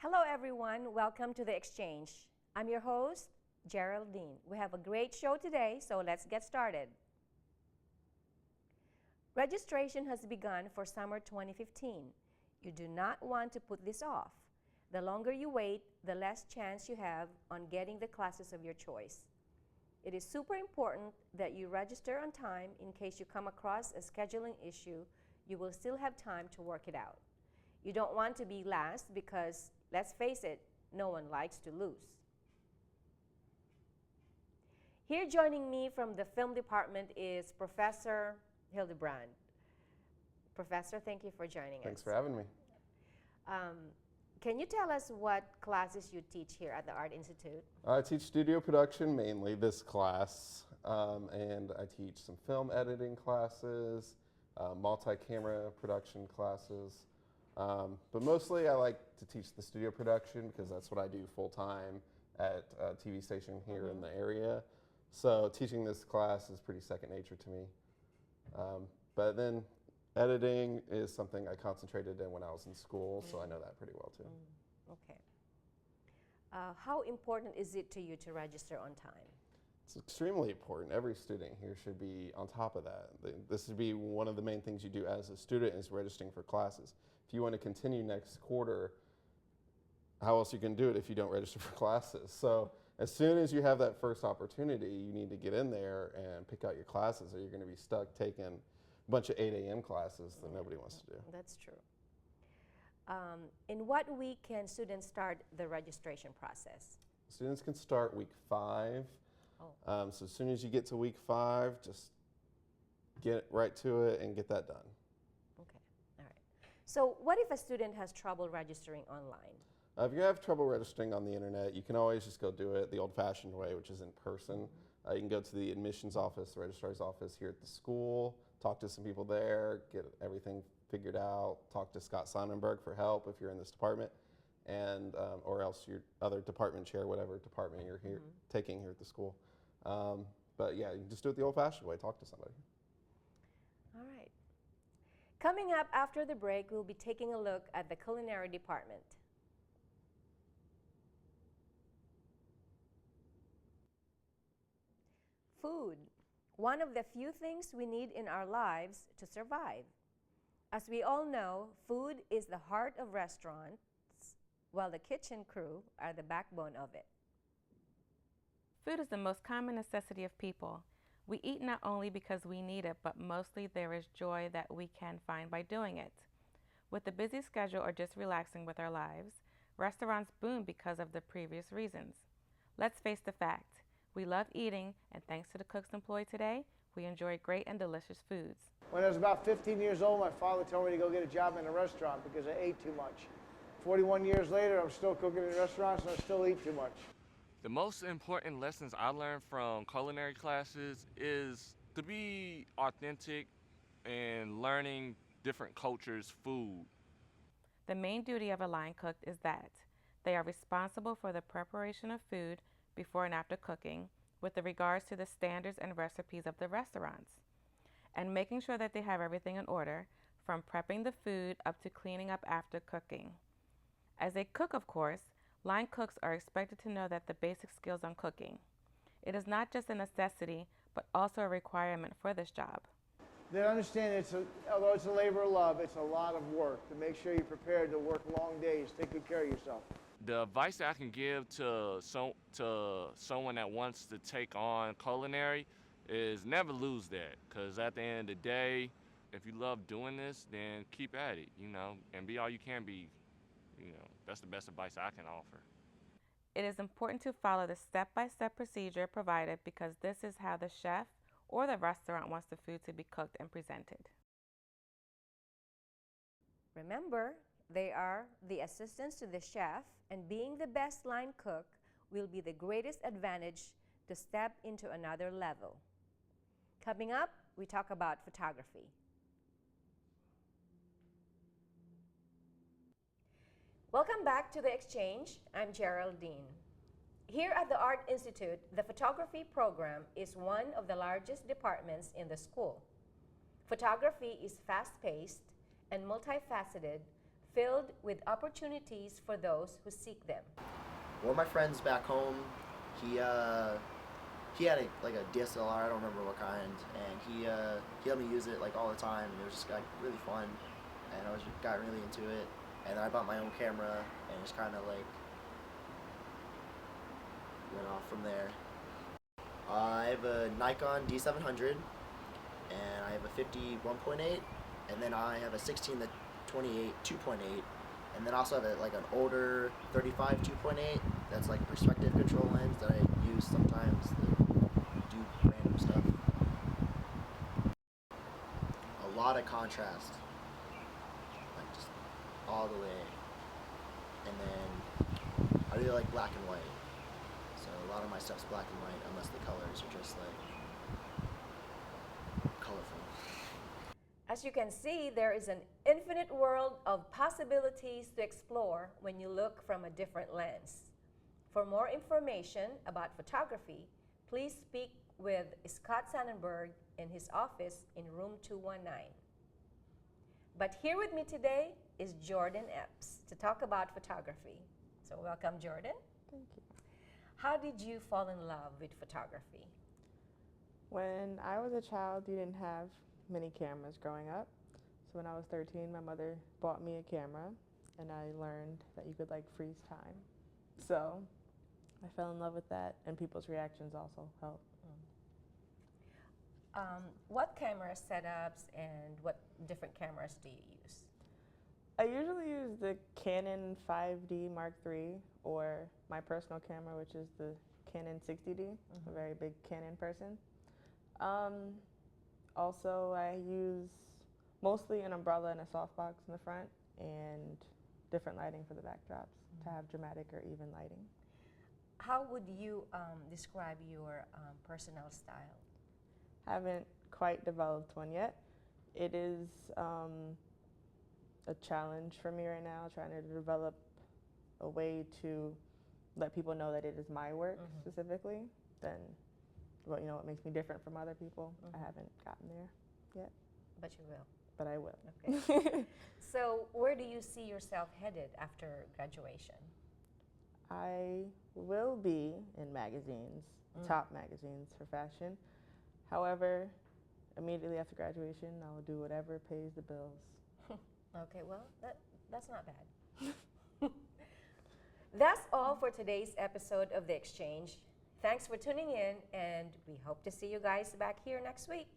Hello everyone, welcome to The Exchange. I'm your host, Geraldine. We have a great show today, so let's get started. Registration has begun for summer 2015. You do not want to put this off. The longer you wait, the less chance you have on getting the classes of your choice. It is super important that you register on time in case you come across a scheduling issue. You will still have time to work it out. You don't want to be last because, let's face it, no one likes to lose. Here joining me from the film department is Professor Hildebrand. Professor, thank you for joining us. Thanks for having me. Can you tell us what classes you teach here at the Art Institute? I teach studio production, mainly this class, and I teach some film editing classes, multi-camera production classes, but mostly I like to teach the studio production because that's what I do full-time at a TV station here in the area. So teaching this class is pretty second nature to me. But then editing is something I concentrated in when I was in school, so I know that pretty well too. Okay. How important is it to you to register on time? It's extremely important. Every student here should be on top of that. This should be one of the main things you do as a student is registering for classes. If you want to continue next quarter, how else you can do it if you don't register for classes? So as soon as you have that first opportunity, you need to get in there and pick out your classes, or you're going to be stuck taking a bunch of 8 a.m. classes that nobody wants to do. That's true. In what week can students start the registration process? Students can start week 5. So as soon as you get to week 5, just get right to it and get that done. Okay, all right. So what if a student has trouble registering online? If you have trouble registering on the internet, you can always just go do it the old-fashioned way, which is in person. You can go to the admissions office, the registrar's office here at the school, talk to some people there, get everything figured out, talk to Scott Sonnenberg for help if you're in this department, and or else your other department chair, whatever department you're here taking here at the school. But yeah, you can just do it the old-fashioned way, talk to somebody. All right. Coming up after the break, we'll be taking a look at the culinary department. Food, one of the few things we need in our lives to survive. As we all know, food is the heart of restaurants, while the kitchen crew are the backbone of it. Food is the most common necessity of people. We eat not only because we need it, but mostly there is joy that we can find by doing it. With a busy schedule or just relaxing with our lives, restaurants boom because of the previous reasons. Let's face the fact. We love eating, and thanks to the cooks employed today, we enjoy great and delicious foods. When I was about 15 years old, my father told me to go get a job in a restaurant because I ate too much. 41 years later, I'm still cooking in restaurants and I still eat too much. The most important lessons I learned from culinary classes is to be authentic and learning different cultures' food. The main duty of a line cook is that they are responsible for the preparation of food before and after cooking, with regards to the standards and recipes of the restaurants, and making sure that they have everything in order, from prepping the food up to cleaning up after cooking. As a cook, of course, line cooks are expected to know that the basic skills on cooking. It is not just a necessity, but also a requirement for this job. They understand although it's a labor of love, it's a lot of work to make sure you're prepared to work long days, take good care of yourself. The advice that I can give to someone that wants to take on culinary is never lose that, because at the end of the day, if you love doing this, then keep at it, and be all you can be. That's the best advice I can offer. It is important to follow the step-by-step procedure provided because this is how the chef or the restaurant wants the food to be cooked and presented. Remember, they are the assistants to the chef, and being the best line cook will be the greatest advantage to step into another level. Coming up, we talk about photography. Welcome back to The Exchange. I'm Geraldine. Here at the Art Institute, the photography program is one of the largest departments in the school. Photography is fast-paced and multifaceted, filled with opportunities for those who seek them. One of my friends back home, he had like a DSLR, I don't remember what kind, and he let me use it like all the time, and it was just like really fun, and I got really into it, and I bought my own camera, and just kind of like went off from there. I have a Nikon D700, and I have a 50 1.8, and then I have a 16 to 28 2.8, and then also have like an older 35 2.8 that's like a perspective control lens that I use sometimes to do random stuff. A lot of contrast, like just all the way, and then I really like black and white. So a lot of my stuff's black and white, unless the colors are just like colorful. As you can see, there is an infinite world of possibilities to explore when you look from a different lens. For more information about photography, please speak with Scott Sannenberg in his office in room 219. But here with me today is Jordan Epps to talk about photography. So welcome, Jordan. Thank you. How did you fall in love with photography? When I was a child, you didn't have many cameras growing up. So when I was 13, my mother bought me a camera, and I learned that you could like freeze time. So I fell in love with that, and people's reactions also helped. What camera setups and what different cameras do you use? I usually use the Canon 5D Mark III or my personal camera, which is the Canon 60D, a very big Canon person. Also, I use mostly an umbrella and a softbox in the front and different lighting for the backdrops to have dramatic or even lighting. How would you describe your personal style? Haven't quite developed one yet. It is a challenge for me right now, trying to develop a way to let people know that it is my work specifically, then what makes me different from other people. I haven't gotten there yet, But you will. but I will. Okay. So where do you see yourself headed after graduation? I will be in magazines, top magazines for fashion. However, immediately after graduation, I will do whatever pays the bills. Okay, well, that's not bad. That's all for today's episode of The Exchange. Thanks for tuning in, and we hope to see you guys back here next week.